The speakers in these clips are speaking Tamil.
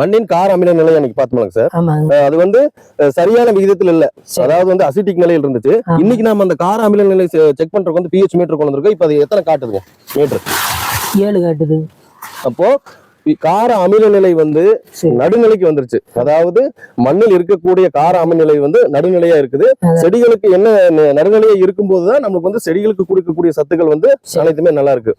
மண்ணின் கார அமில நிலை அன்னைக்கு பார்த்தோம்லங்க சார். ஆமாங்க. அது வந்து சரியான விகிதத்துல இல்ல. அதாவது வந்து அசிட்டிக் நிலையில் இருந்துச்சு. இன்னைக்கு நாம அந்த கார அமில நிலை செக் பண்றதுக்கு வந்து pH மீட்டர் கொண்டு வந்திருக்கோம். இப்ப அது எத்தனை காட்டுதுங்க மீட்டர்? 7 காட்டுது. அப்போ கார அமில நிலை வந்து நடுநிலைக்கு வந்துருச்சு. அதாவது மண்ணில் இருக்கக்கூடிய கார அமில நிலை வந்து நடுநிலையா இருக்குது. செடிகளுக்கு என்ன நடுநிலையா இருக்கும் போதுதான் நமக்கு வந்து செடிகளுக்கு கொடுக்கக்கூடிய சத்துக்கள் வந்து அனைத்துமே நல்லா இருக்கு.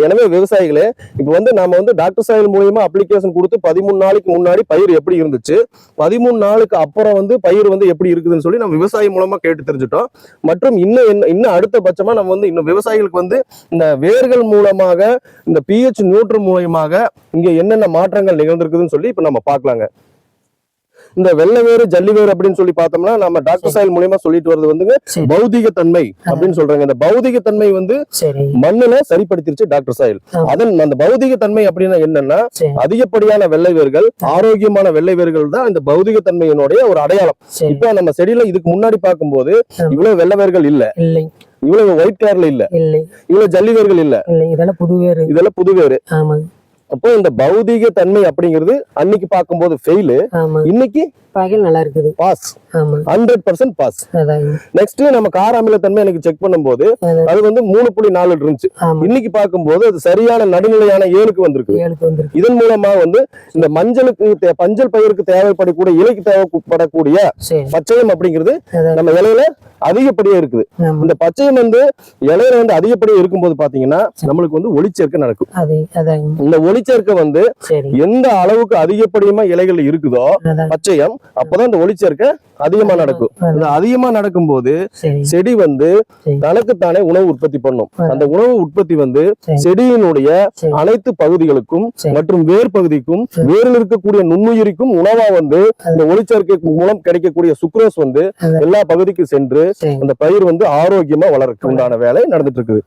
எனவே விவசாயிகளே, இப்ப வந்து நாம வந்து டாக்டர் சாயில் மூலியமா அப்ளிகேஷன் கொடுத்து 13 நாளைக்கு முன்னாடி பயிர் எப்படி இருந்துச்சு, 13 நாளுக்கு அப்புறம் வந்து பயிர் வந்து எப்படி இருக்குதுன்னு சொல்லி நம்ம விவசாயி மூலமா கேட்டு தெரிஞ்சுட்டோம். மற்றும் இன்னும் அடுத்த பட்சமா நம்ம வந்து இன்னும் விவசாயிகளுக்கு வந்து இந்த வேர்கள் மூலமாக இந்த pH நியூட்ரல் மூலமாக இங்க என்னென்ன மாற்றங்கள் நிகழ்ந்திருக்குதுன்னு சொல்லி இப்ப நம்ம பார்க்கலாங்க. இந்த வெள்ளை வேறு ஜல்லி வேறு அப்படின்னு சொல்லி பார்த்தோம்னா நம்ம டாக்டர் சாயில் மூலியமா சொல்லிட்டு வருது வந்துங்க பௌதிக தன்மை அப்படின்னு சொல்றாங்க. இந்த பௌதிக தன்மை வந்து மண்ணுல சரிப்படுத்திருச்சு டாக்டர் சாயில். அந்த பௌதிக தன்மை அப்படின்னா என்னன்னா, அதிகப்படியான வெள்ளை வேர்கள், ஆரோக்கியமான வெள்ளை வேர்கள் தான் இந்த பௌதிக தன்மையினுடைய ஒரு அடையாளம். இப்ப நம்ம செடியில இதுக்கு முன்னாடி பார்க்கும்போது இவ்வளவு வெள்ளை வேர்கள் இல்ல, இவ்வளவு ஒயிட் கலர்ல இல்ல, இவ்வளவு ஜல்லி வேர்கள் இல்ல, இதெல்லாம் புது வேறு. அப்போ இந்த பௌதிக தன்மை அப்படிங்கிறது அன்னைக்கு பார்க்கும்போது ஃபெயிலு, இன்னைக்கு நல்லா இருக்குது, பாஸ், 100% பாஸ். நெக்ஸ்ட் நம்ம கார அமில தன்மை எனக்கு செக் பண்ணும்போது அது வந்து 3.4 இருந்துச்சு. இன்னைக்கு பார்க்கும்போது அது சரியான நடுநிலையான 7க்கு வந்திருக்கு. இதன் மூலமா வந்து இந்த மஞ்சள் பயிருக்கு தேவைப்படக்கூடிய இலைக்கு தேவைப்படக்கூடிய பச்சையம் அப்படிங்கிறது நம்ம இலையில அதிகப்படியா இருக்குது. இந்த பச்சையம் வந்து இலையில வந்து அதிகப்படியா இருக்கும்போது பாத்தீங்கன்னா நம்மளுக்கு வந்து ஒளிச்சேர்க்கை நடக்கும். இந்த ஒளிச்சேர்க்கை வந்து எந்த அளவுக்கு அதிகப்படியமா இலைகள் இருக்குதோ பச்சையம், அப்பதான் இந்த ஒளிச்சேர்க்கை அதிகமா நடக்கும். இந்த அதிகமா நடக்கும் போது செடி வந்து தனக்குத்தானே உணவு உற்பத்தி பண்ணும். அந்த உணவு உற்பத்தி வந்து செடியினுடைய அனைத்து பகுதிகளுக்கும் மற்றும் வேர் பகுதிக்கும் வேரில் இருக்கக்கூடிய நுண்ணுயிரிக்கும் உணவா வந்து இந்த ஒளிச்சேர்க்கை மூலம் கிடைக்கக்கூடிய சுக்ரோஸ் வந்து எல்லா பகுதிக்கும் சென்று அந்த பயிர் வந்து ஆரோக்கியமா வளர்க்க உண்டான வேலை நடந்துட்டு இருக்குது.